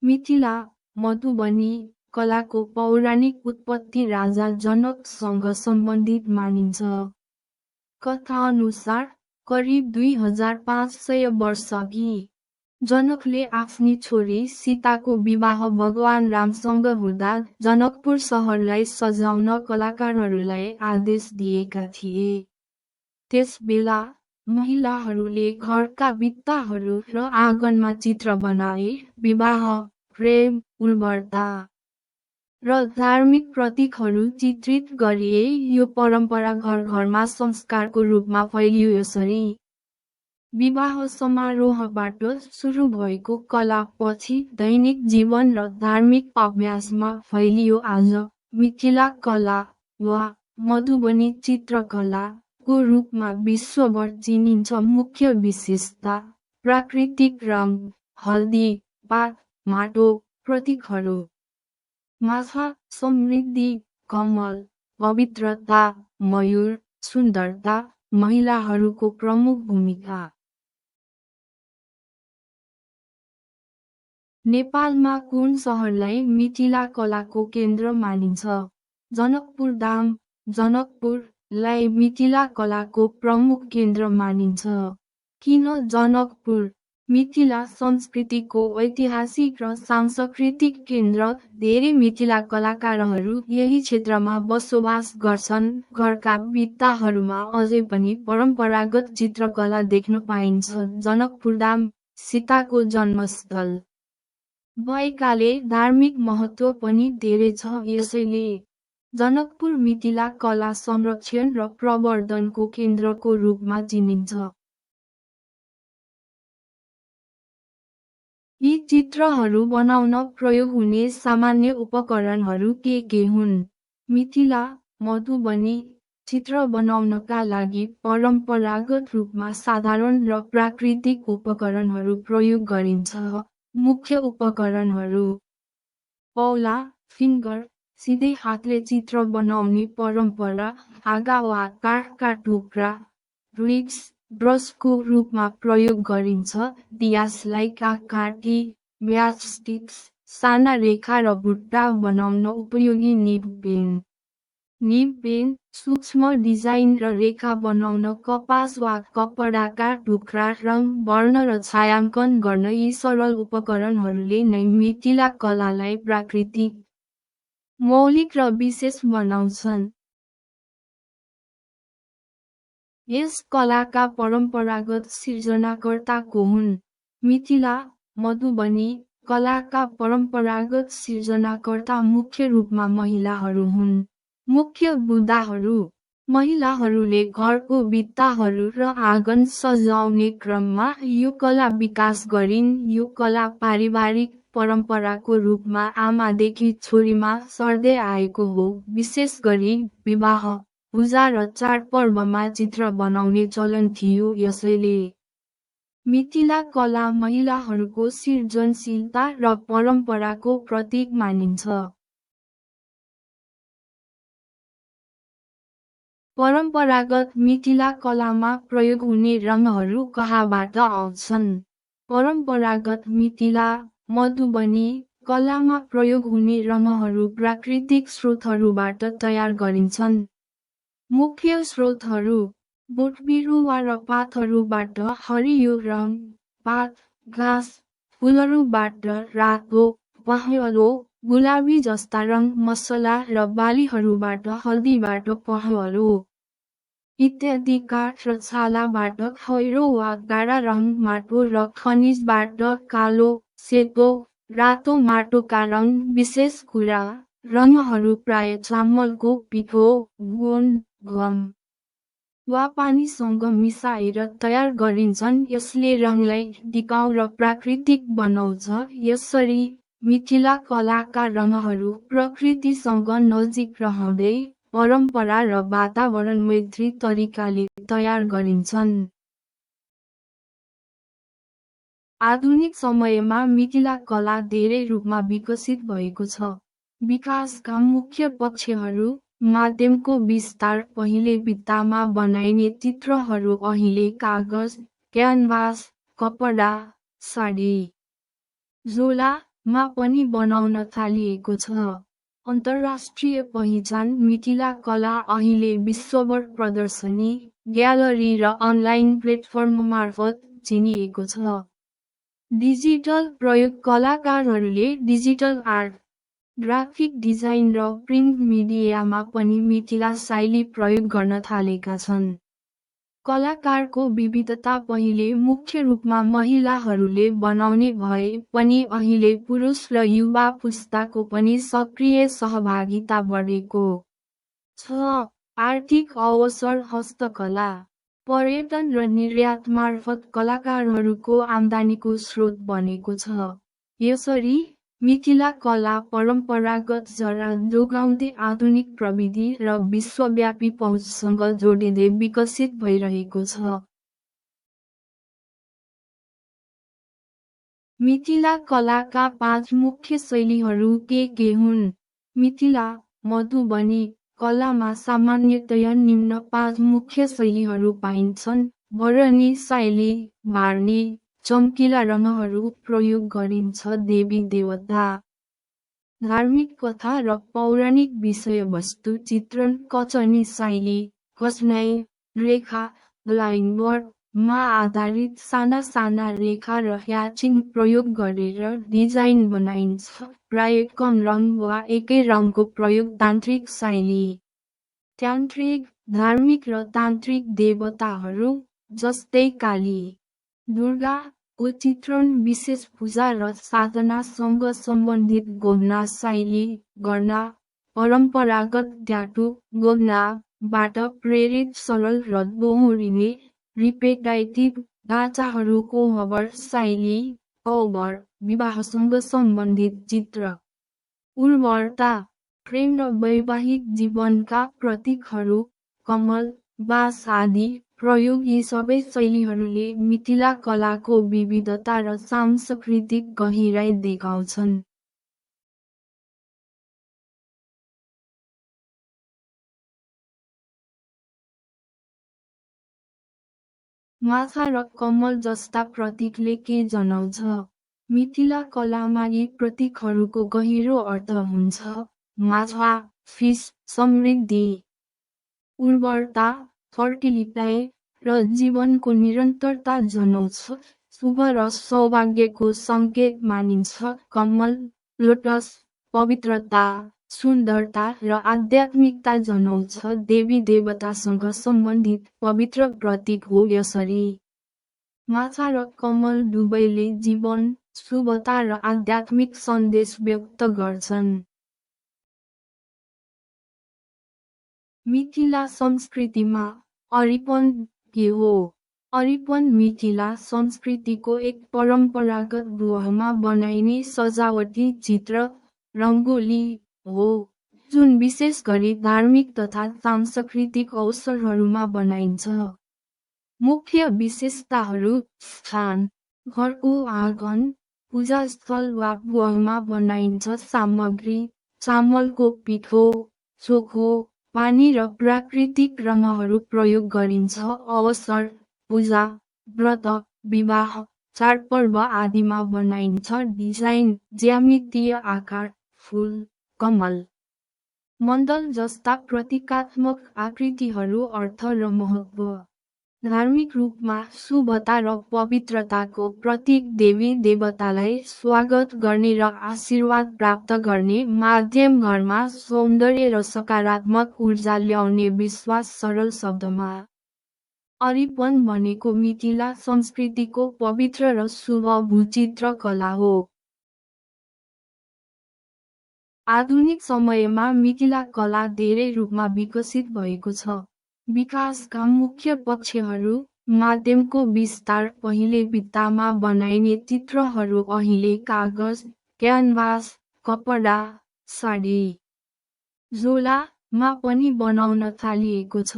मिथिला मधुबनी कलाको पौराणिक उत्पत्ति राजा जनकसँग सम्बन्धित मानिन्छ। कथाअनुसार करिब 2500 वर्षअघि जनकले आफ्नी छोरी सीताको विवाह भगवान रामसँग हुँदा जनकपुर शहरलाई सजाउन कलाकारहरूलाई आदेश दिएका थिए। त्यसबेला महिलाहरूले घरका भित्ताहरू र आँगनमा चित्र बनाए, विवाह, प्रेम, उर्वरता र धार्मिक प्रतीकहरू चित्रित गरिए। यो परम्परा घर घरमा संस्कारको रूपमा फैलियो। यसरी विवाह समारोहबाट सुरु भएको कला पछि दैनिक जीवन र धार्मिक अभ्यासमा फैलियो। आज मिथिला कला वा मधुबनी चित्रकला को रूपमा विश्वभर चिनिन्छ। मुख्य विशेषता प्राकृतिक रङ, हल्दी, पात, माटो, प्रतीकहरू, माछा, समृद्धि, कमल, पवित्रता, मयूर, सुन्दरता, महिलाहरूको प्रमुख भूमिका। नेपालमा कुन सहरलाई मिथिला कलाको केन्द्र मानिन्छ? जनकपुर धाम। जनकपुरलाई मिथिला कलाको प्रमुख केन्द्र मानिन्छ। किन जनकपुर? मिथिला संस्कृतिको ऐतिहासिक र सांस्कृतिक केन्द्र। धेरै मिथिला कलाकारहरू यही क्षेत्रमा बसोबास गर्छन्। घरका भित्ताहरूमा अझै पनि परम्परागत चित्रकला देख्न पाइन्छ। जनकपुर धाम सीताको जन्मस्थल भएकाले धार्मिक महत्त्व पनि धेरै छ। यसैले जनकपुर मिथिला कला संरक्षण र प्रवर्धनको केन्द्रको रूपमा चिनिन्छ। यी चित्रहरू बनाउन प्रयोग हुने सामान्य उपकरणहरू के हुन्? मिथिला मधुबनी चित्र बनाउनका लागि परम्परागत रूपमा साधारण र प्राकृतिक उपकरणहरू प्रयोग गरिन्छ। मुख्य उपकरणहरू: पौला, फिङ्गर, सिधै हातले चित्र बनाउने परम्परा, धागा वा काठका टुक्रा, रिग्स, ब्रसको रूपमा प्रयोग गरिन्छ, दियासलाई काठी, म्याचस्टिक्स, साना रेखा र बुट्टा बनाउन उपयोगी निब पेन। निब पेन सूक्ष्म डिजाइन र रेखा बनाउन, कपास वा कपडाका टुक्रा, रङ, वर्ण र छायाङ्कन गर्न। यी सरल उपकरणहरूले नै मिथिला कलालाई प्राकृतिक, मौलिक र विशेष बनाउँछन्। यस कलाका परम्परागत सिर्जनाकर्ता को हुन्? मिथिला मधुबनी कलाका परम्परागत सिर्जनाकर्ता मुख्य रूपमा महिलाहरू हुन्। मुख्य बुँदाहरू: महिलाहरूले घरको भित्ताहरू र आँगन सजाउने क्रममा यो कला विकास गरिन्। यो कला पारिवारिक परम्पराको रूपमा आमादेखि छोरीमा सर्दै आएको हो। विशेष गरी विवाह, पूजा र चाडपर्वमा चित्र बनाउने चलन थियो। यसैले मिथिला कला महिलाहरूको सृजनशीलता र परम्पराको प्रतीक मानिन्छ। परम्परागत मिथिला कलामा प्रयोग हुने रङहरू कहाँबाट आउँछन्? परम्परागत मिथिला मधुबनी कलामा प्रयोग हुने रङहरू प्राकृतिक स्रोतहरूबाट तयार गरिन्छन्। मुख्य स्रोतहरू: बोटबिरुवा र पातहरूबाट हरियो रङ, पात, घाँस, फुलहरूबाट रातो, पहेँलो, गुलाबी जस्ता रङ, मसला र बालीहरूबाट हल्दीबाट पहेँलो इत्यादि। काठ र छालाबाट खैरो वा गाढा रङ, माटो र खनिजबाट कालो, सेतो, रातो माटोका रङ। विशेष कुरा: रङहरू प्राय चामलको पिठो, गोन्द, गम वा पानीसँग मिसाएर तयार गरिन्छन्। यसले रङलाई टिकाउ र प्राकृतिक बनाउँछ। यसरी मिथिला कलाका रङहरू प्रकृतिसँग नजिक रहँदै परम्परा र वातावरण मैत्री तरिकाले तयार गरिन्छन्। आधुनिक समयमा मिथिला कला धेरै रूपमा विकसित भएको छ। विकासका मुख्य पक्षहरू: माध्यमको विस्तार। पहिले भित्तामा बनाइने चित्रहरू अहिले कागज, क्यानभास, कपडा, साडी, झोला, मा पनि बनाउन थालिएको छ। अन्तर्राष्ट्रिय पहिचान मिथिला कला अहिले विश्वभर प्रदर्शनी, ग्यालरी र अनलाइन प्लेटफर्म मार्फत चिनिएको छ। डिजिटल प्रयोग कलाकारहरूले डिजिटल आर्ट, ग्राफिक डिजाइन र प्रिन्ट मिडियामा पनि मिथिला शैली प्रयोग गर्न थालेका छन्। कलाकारको विविधता पहिले मुख्य रूपमा महिलाहरूले बनाउने भए पनि अहिले पुरुष र युवा पुस्ताको पनि सक्रिय सहभागिता बढेको छ। आर्थिक अवसर हस्तकला, पर्यटन र निर्यात मार्फत कलाकारहरूको आम्दानीको स्रोत बनेको छ। यसरी मिथिला कला परम्परागत जरा जोगाउँदै आधुनिक प्रविधि र विश्वव्यापी पहुँचसँग जोडिँदै विकसित भइरहेको छ। मिथिला कलाका 5 मुख्य शैलीहरू के हुन्? मिथिला मधुबनी कलामा सामान्यतया निम्न 5 मुख्य शैलीहरू पाइन्छन्। भरनी शैली, बार्नी, चम्किला रङहरू प्रयोग गरिन्छ। देवी देवता, धार्मिक कथा र पौराणिक विषयवस्तु चित्रण। कचनी शैली, कस्नाई रेखा, लाइनवर्कमा आधारित साना साना रेखा र ह्याचिङ प्रयोग गरेर डिजाइन बनाइन्छ। प्राय कम रङ वा एकै रङको प्रयोग। तान्त्रिक शैली, तान्त्रिक, धार्मिक र तान्त्रिक देवताहरू जस्तै काली, दुर्गा को चित्रण विशेष पूजा र साधनासँग सम्बन्धित। गोवना शैली, गर्ना परम्परागत ट्याटू गोवनाबाट प्रेरित सरल र दोहोरिने रिपेटाइटिभ ढाँचाहरूको। हबर शैली, ओभर विवाहसँग सम्बन्धित चित्र। उर्वरता, प्रेम र वैवाहिक जीवनका प्रतीकहरू, कमल, बाँस आदि प्रयोग। यी सबै शैलीहरूले मिथिला कलाको विविधता र सांस्कृतिक गहिराई देखाउँछन्। माछा र कमल जस्ता प्रतीकले के जनाउँछ? मिथिला कलामा यी प्रतीकहरूको गहिरो अर्थ हुन्छ। माछा, फिस, समृद्धि, उर्वरता, फर्टिलिटी र जीवनको निरन्तरता जनाउँछ। शुभ र सौभाग्यको सङ्केत मानिन्छ। कमल, लोटस, पवित्रता, सुन्दरता र आध्यात्मिकता जनाउँछ। देवी देवतासँग सम्बन्धित पवित्र प्रतीक हो। यसरी माछा र कमल दुवैले जीवन, शुभता र आध्यात्मिक सन्देश व्यक्त गर्छन्। मिथिला संस्कृतिमा अरिपन के हो? अरिपन मिथिला संस्कृतिको एक परम्परागत गुहमा बनाइने सजावटी चित्र रङ्गोली हो, जुन विशेष गरी धार्मिक तथा सांस्कृतिक अवसरहरूमा बनाइन्छ। मुख्य विशेषताहरू: स्थान, घरको आँगन, पूजास्थल वा गुहमा बनाइन्छ। सामग्री: चामलको पिठो, चोखो, पानी र प्राकृतिक रङहरू प्रयोग गरिन्छ। अवसर: पूजा, व्रत, विवाह, चाडपर्व आदिमा बनाइन्छ। डिजाइन: ज्यामितीय आकार, फूल, कमल, मण्डल जस्ता प्रतीकात्मक आकृतिहरू। अर्थ र महत्त्व: धार्मिक रूपमा शुभता र पवित्रताको प्रतीक। देवी देवतालाई स्वागत गर्ने र आशीर्वाद प्राप्त गर्ने माध्यम। घरमा सौन्दर्य र सकारात्मक ऊर्जा ल्याउने विश्वास। सरल शब्दमा अरिपन भनेको मिथिला संस्कृतिको पवित्र र शुभ भूचित्र कला हो। आधुनिक समयमा मिथिला कला धेरै रूपमा विकसित भएको छ। विकासका मुख्य पक्षहरू: माध्यमको विस्तार: पहिले भित्तामा बनाइने चित्रहरू अहिले कागज, क्यानभास, कपडा, साडी, झोलामा पनि बनाउन थालिएको छ।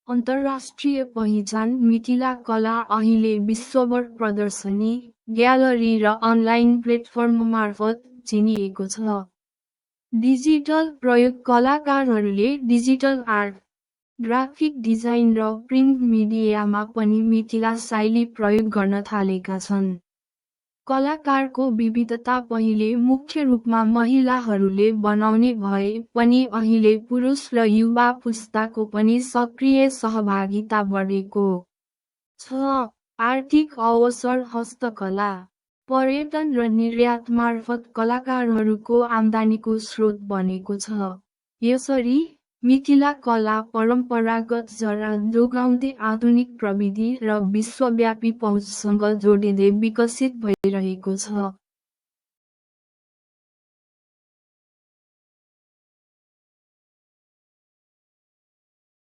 अन्तर्राष्ट्रिय पहिचान: मिथिला कला अहिले विश्वभर प्रदर्शनी, ग्यालरी र अनलाइन प्लेटफर्म मार्फत चिनिएको छ। डिजिटल प्रयोग कलाकारहरूले डिजिटल आर्ट, ग्राफिक डिजाइन र प्रिन्ट मिडियामा पनि मिथिला शैली प्रयोग गर्न थालेका छन्। कलाकारको विविधता पहिले मुख्य रूपमा महिलाहरूले बनाउने भए पनि अहिले पुरुष र युवा पुस्ताको पनि सक्रिय सहभागिता बढेको छ। आर्थिक अवसर हस्तकला, पर्यटन र निर्यात मार्फत कलाकारहरूको आम्दानीको स्रोत बनेको छ। यसरी मिथिला कला परम्परागत जरा जोगाउँदै आधुनिक प्रविधि र विश्वव्यापी पहुँचसँग जोडिँदै विकसित भइरहेको छ।